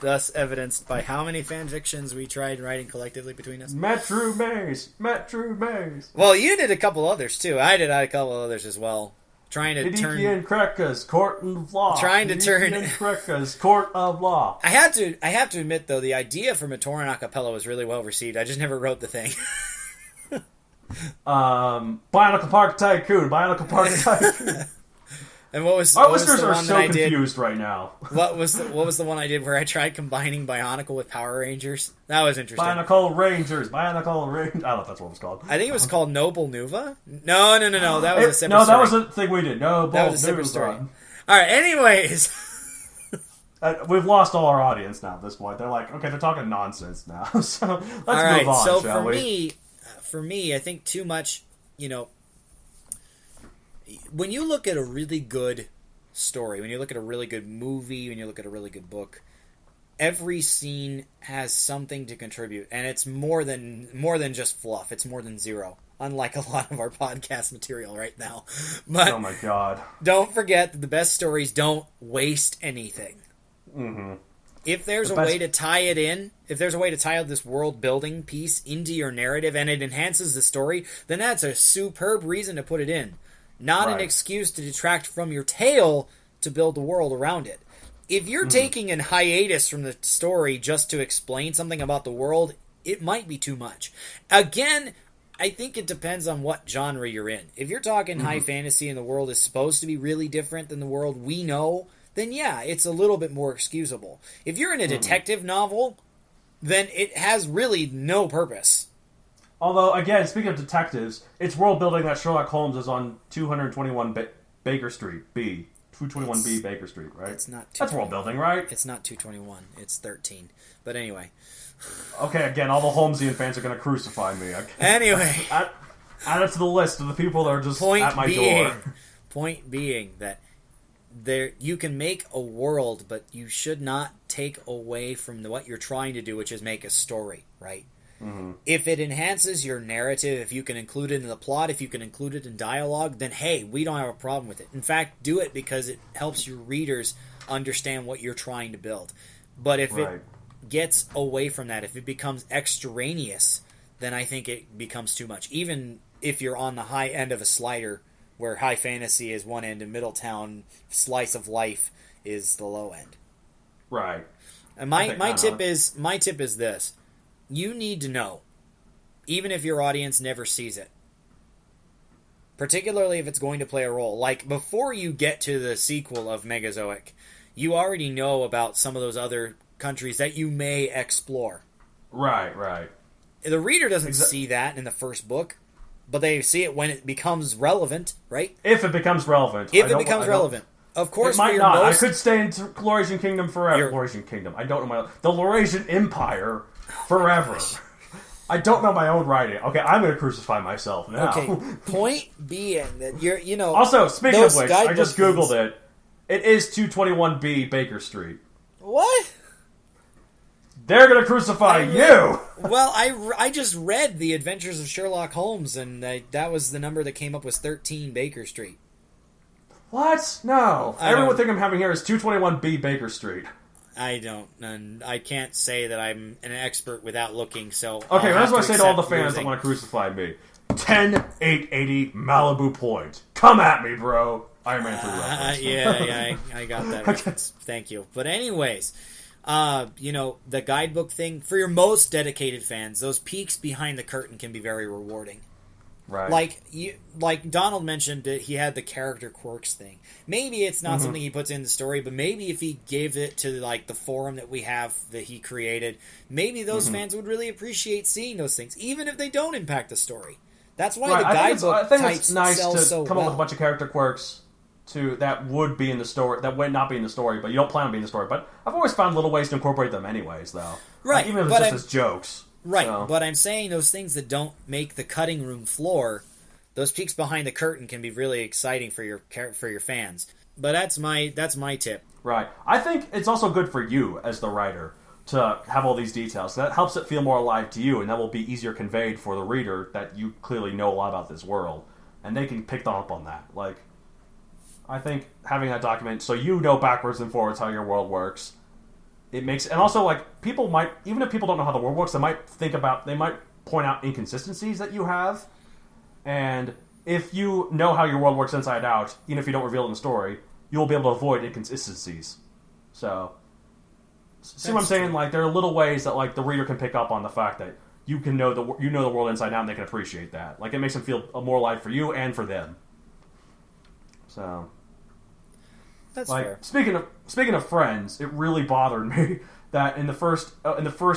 Thus evidenced by how many fanfictions we tried writing collectively between us. Metru Maze. Well, you did a couple others, too. I did a couple others as well. Trying to turn... Hideaki Krekka's Court of Law. Trying to turn... Krekka's Court of Law. I have to admit, though, the idea for Matoran Acapella was really well received. I just never wrote the thing. BIONICLE Park Tycoon. And what was our what listeners was the are one so that I did? confused right now. What was the one I did where I tried combining BIONICLE with Power Rangers? That was interesting. BIONICLE Rangers. I don't know if that's what it was called. I think it was called Noble Nuva. No. That was a separate story. No, that was a thing we did. That was a separate story. All right. Anyways, we've lost all our audience now at this point. They're like, okay, they're talking nonsense now. So let's move on. So shall we? For me, I think too much. When you look at a really good story, when you look at a really good movie, when you look at a really good book, every scene has something to contribute, and it's more than just fluff. It's more than zero, unlike a lot of our podcast material right now. But oh my god! Don't forget that the best stories don't waste anything. Mm-hmm. If there's a way to tie it in, if there's a way to tie out this world building piece into your narrative and it enhances the story, then that's a superb reason to put it in. Not an excuse to detract from your tale to build the world around it. If you're taking an hiatus from the story just to explain something about the world, it might be too much. Again, I think it depends on what genre you're in. If you're talking high fantasy and the world is supposed to be really different than the world we know, then yeah, it's a little bit more excusable. If you're in a detective novel, then it has really no purpose. Although, again, speaking of detectives, it's world building that Sherlock Holmes is on 221 Baker Street, B. 221B Baker Street, right? It's not. That's world building, right? It's not 221. It's 13. But anyway. Okay, again, all the Holmesian fans are going to crucify me. Okay. Anyway. Add it to the list of the people that are just at my door. Point being that you can make a world, but you should not take away from what you're trying to do, which is make a story, right? Mm-hmm. If it enhances your narrative, if you can include it in the plot, if you can include it in dialogue, then hey, we don't have a problem with it. In fact, do it because it helps your readers understand what you're trying to build. But if it gets away from that, if it becomes extraneous, then I think it becomes too much. Even if you're on the high end of a slider, where high fantasy is one end and Middletown slice of life is the low end. Right. And my tip is this. You need to know, even if your audience never sees it, particularly if it's going to play a role. Like, before you get to the sequel of Megazoic, you already know about some of those other countries that you may explore. Right. The reader doesn't see that in the first book, but they see it when it becomes relevant, right? If it becomes relevant. Of course, it might not. I could stay in Laurasian Kingdom forever. Laurasian Kingdom. I don't know the Laurasian Empire forever. I don't know my own writing. Okay, I'm going to crucify myself now. Okay, point being that you're, Also, speaking of which, I just Googled it. It is 221B Baker Street. What? They're going to crucify you! Well, I just read The Adventures of Sherlock Holmes, and that was the number that came up was 13 Baker Street. What? No. Everyone thing I'm having here is 221B Baker Street. I can't say that I'm an expert without looking, so... Okay, that's what I say to all the fans that want to crucify me. 10880 Malibu Point. Come at me, bro. Iron Man 3 reference. Yeah, I got that reference. Thank you. But anyways... the guidebook thing, for your most dedicated fans, those peeks behind the curtain can be very rewarding. Right. Like Donald mentioned, he had the character quirks thing. Maybe it's not something he puts in the story, but maybe if he gave it to the forum that we have that he created, maybe those fans would really appreciate seeing those things, even if they don't impact the story. That's why the guidebook I think it's nice to come up with a bunch of character quirks that would be in the story, that would not be in the story, but you don't plan on being in the story. But I've always found little ways to incorporate them anyways, though. Right. Even if it's just as jokes. Right, so. But I'm saying those things that don't make the cutting room floor, those peeks behind the curtain can be really exciting for your fans. But that's my tip. Right. I think it's also good for you as the writer to have all these details. That helps it feel more alive to you, and that will be easier conveyed for the reader that you clearly know a lot about this world. And they can pick up on that. I think having that document, so you know backwards and forwards how your world works, it makes, and also people might, even if people don't know how the world works, they might point out inconsistencies that you have, and if you know how your world works inside out, even if you don't reveal it in the story, you'll be able to avoid inconsistencies. So, see what I'm saying? There are little ways that the reader can pick up on the fact that you know the world inside out, and they can appreciate that. It makes them feel more alive for you and for them. So. That's fair. Speaking of friends, it really bothered me that in the first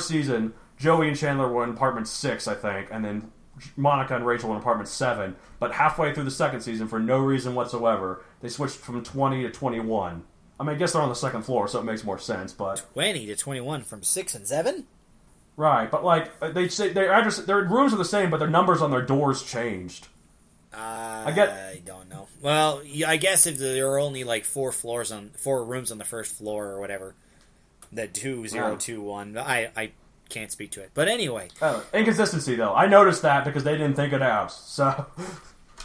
season, Joey and Chandler were in apartment 6, I think, and then Monica and Rachel were in apartment 7. But halfway through the second season, for no reason whatsoever, they switched from 20 to 21. I mean, I guess they're on the second floor, so it makes more sense. But 20 to 21 from 6 and 7. Right, but they say their rooms are the same, but their numbers on their doors changed. I don't know. Well, I guess if there are only 4 rooms on the first floor or whatever, the 2021. I can't speak to it. But anyway, inconsistency though. I noticed that because they didn't think it out. So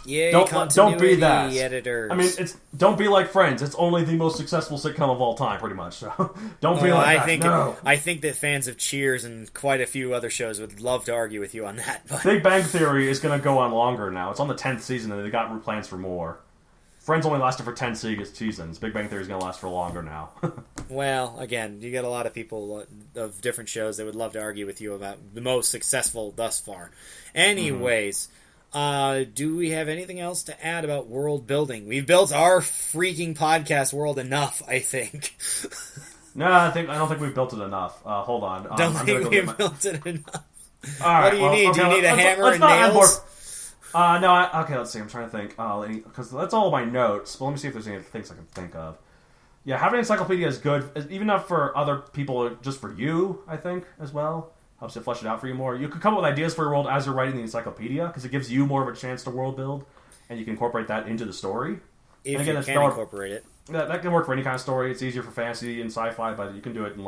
yeah, don't be that. Editors. I mean, don't be like Friends. It's only the most successful sitcom of all time, pretty much. So don't be like that. I think that fans of Cheers and quite a few other shows would love to argue with you on that. But Big Bang Theory is going to go on longer now. It's on the 10th season, and they got plans for more. Friends only lasted for 10 seasons. Big Bang Theory is going to last for longer now. Well, again, you get a lot of people of different shows that would love to argue with you about the most successful thus far. Anyways. Do we have anything else to add about world building? We've built our freaking podcast world enough, I think. No, I don't think we've built it enough. Hold on. Don't think we've built it enough. All right, what do you need? Okay, do you need a hammer and nails? No, okay, let's see. I'm trying to think. Because that's all my notes. But let me see if there's any things I can think of. Yeah, having an encyclopedia is good, even not for other people, just for you, I think, as well. Helps you flesh it out for you more. You could come up with ideas for your world as you're writing the encyclopedia, because it gives you more of a chance to world build, and you can incorporate that into the story. If you can incorporate it. That can work for any kind of story. It's easier for fantasy and sci-fi, but you can do it in,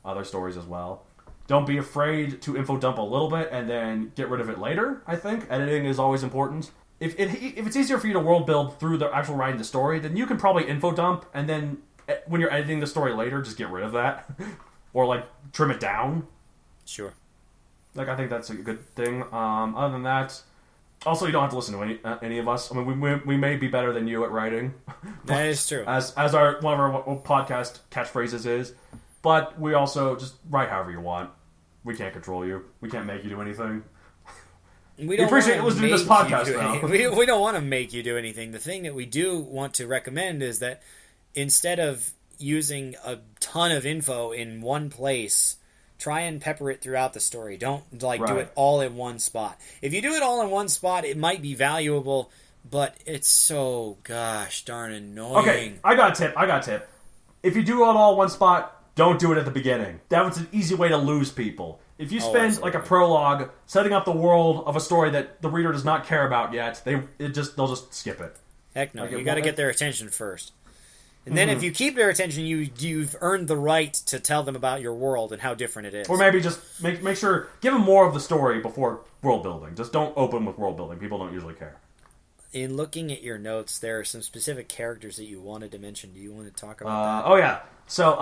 other stories as well. Don't be afraid to info dump a little bit and then get rid of it later, I think. Editing is always important. If it's easier for you to world build through the actual writing the story, then you can probably info dump, and then when you're editing the story later, just get rid of that. Or, trim it down. Sure. I think that's a good thing. Other than that, also, you don't have to listen to any of us. I mean, we may be better than you at writing. That is true. As one of our podcast catchphrases is. But we also just write however you want. We can't control you. We can't make you do anything. We appreciate listening to this podcast, though. We don't want to make you do anything. The thing that we do want to recommend is that instead of using a ton of info in one place, try and pepper it throughout the story. Don't do it all in one spot. If you do it all in one spot, it might be valuable, but it's so gosh darn annoying. Okay, I got a tip. If you do it all in one spot, don't do it at the beginning. That was an easy way to lose people. If you spend a prologue setting up the world of a story that the reader does not care about yet, they'll just skip it. Heck no, you got to get their attention first. And then if you keep their attention, you've earned the right to tell them about your world and how different it is. Or maybe just make sure, give them more of the story before world building. Just don't open with world building. People don't usually care. In looking at your notes, there are some specific characters that you wanted to mention. Do you want to talk about that? Oh, yeah. So,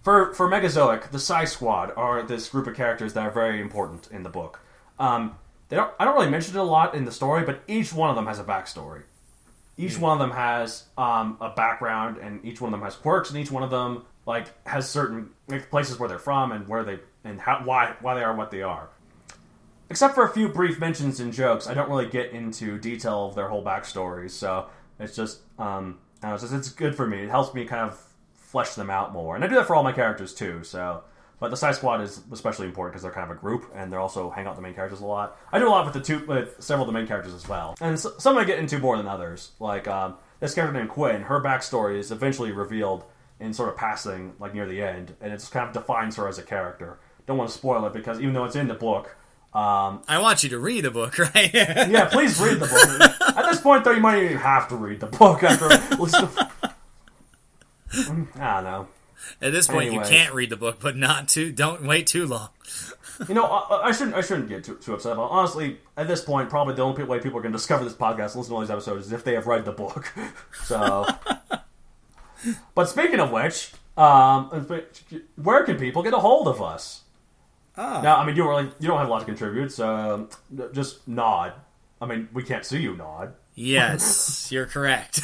for Megazoic, the Psi Squad are this group of characters that are very important in the book. I don't really mention it a lot in the story, but each one of them has a backstory. Each one of them has a background, and each one of them has quirks, and each one of them has certain places where they're from and where why they are what they are. Except for a few brief mentions and jokes, I don't really get into detail of their whole backstories. So it's just it's good for me. It helps me kind of flesh them out more, and I do that for all my characters too. So. But the Psi Squad is especially important because they're kind of a group, and they also hang out with the main characters a lot. I do a lot with several of the main characters as well. And some I get into more than others. This character named Quinn, her backstory is eventually revealed in sort of passing, near the end, and it just kind of defines her as a character. Don't want to spoil it, because even though it's in the book... I want you to read the book, right? Yeah, please read the book. At this point, though, you might even have to read the book after listening. I don't know. At this point, you can't read the book, but don't wait too long. I shouldn't get too upset about it. Honestly, at this point, probably the only way people are going to discover this podcast and listen to all these episodes is if they have read the book. So, but speaking of which, where can people get a hold of us? Oh. Now, I mean, you don't have a lot to contribute, so just nod. I mean, we can't see you nod. Yes, you're correct.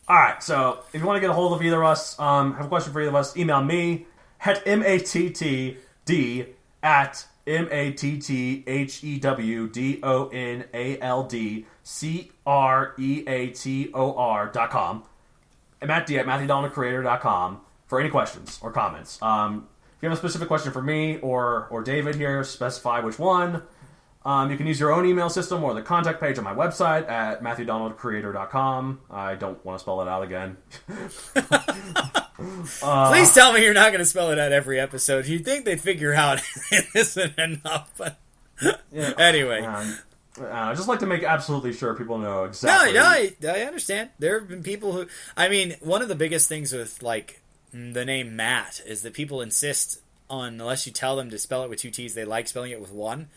Alright, so if you want to get a hold of either of us, have a question for either of us, email me at mattedonaldcreator.com and mattd@matthewdonaldcreator.com for any questions or comments. If you have a specific question for me or David here, specify which one. You can use your own email system or the contact page on my website at matthewdonaldcreator.com. I don't want to spell it out again. Please tell me you're not going to spell it out every episode. You'd think they'd figure out it isn't enough. But yeah, anyway. I just like to make absolutely sure people know exactly. No, I understand. There have been people who... I mean, one of the biggest things with, the name Matt is that people insist on, unless you tell them to spell it with two T's, they like spelling it with one.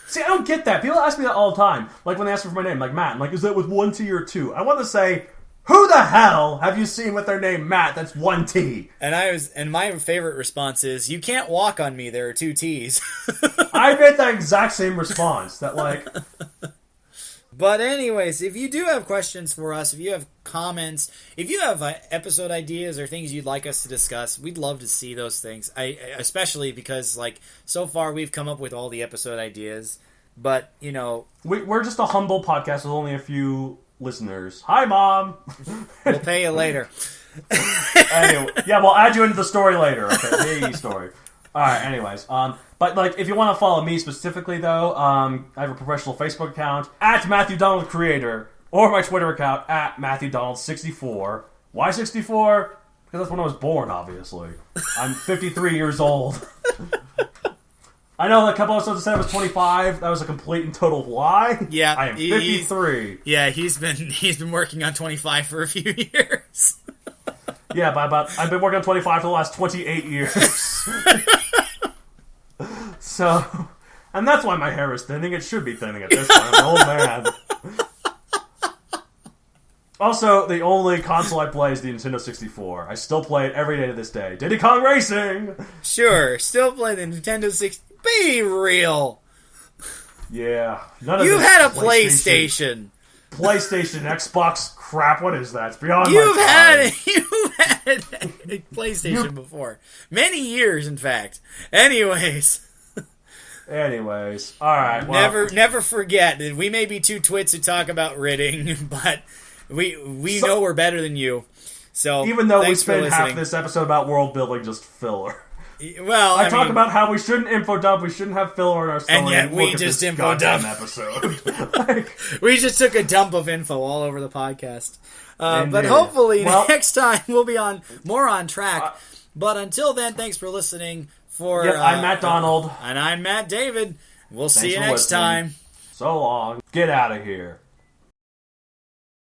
See, I don't get that. People ask me that all the time. When they ask me for my name, Matt. I'm is that with one T or two? I want to say, who the hell have you seen with their name Matt that's one T? And my favorite response is, you can't walk on me, there are two T's. I get that exact same response. But anyways, if you do have questions for us, if you have comments, if you have episode ideas or things you'd like us to discuss, we'd love to see those things. Especially because, so far we've come up with all the episode ideas, but, we're just a humble podcast with only a few listeners. Hi, Mom! We'll pay you later. Anyway, yeah, we'll add you into the story later. Okay, the story. Alright, anyways. But, like, if you want to follow me specifically, though, I have a professional Facebook account, at Matthew Donald Creator, or my Twitter account, at Matthew Donald 64. Why 64? Because that's when I was born, obviously. I'm 53 years old. I know a couple episodes said I was 25. That was a complete and total lie. Yeah, I am 53. He's been working on 25 for a few years. Yeah, I've been working on 25 for the last 28 years. So, and that's why my hair is thinning. It should be thinning at this point. I'm an old man. Also, the only console I play is the Nintendo 64. I still play it every day to this day. Diddy Kong Racing! Sure, still play the Nintendo 64. Be real! Yeah. None of You've this had a PlayStation. PlayStation, Xbox, crap, what is that? It's beyond You've my had time. a PlayStation before. Many years, in fact. Anyways, alright. Well, never forget that we may be two twits who talk about ridding, but we know we're better than you. So even though we thanks for spend half listening. this episode about world building just filler. Well, I talk about how we shouldn't info dump, we shouldn't have filler in our story, and yet we look at just this info goddamn dump. episode. We just took a dump of info all over the podcast. But Indeed. hopefully Well, next time we'll be more on track. But until then, thanks for listening. I'm Matt Donald. And I'm Matt David. We'll see Thanks you for next listening. time. So long. Get out of here.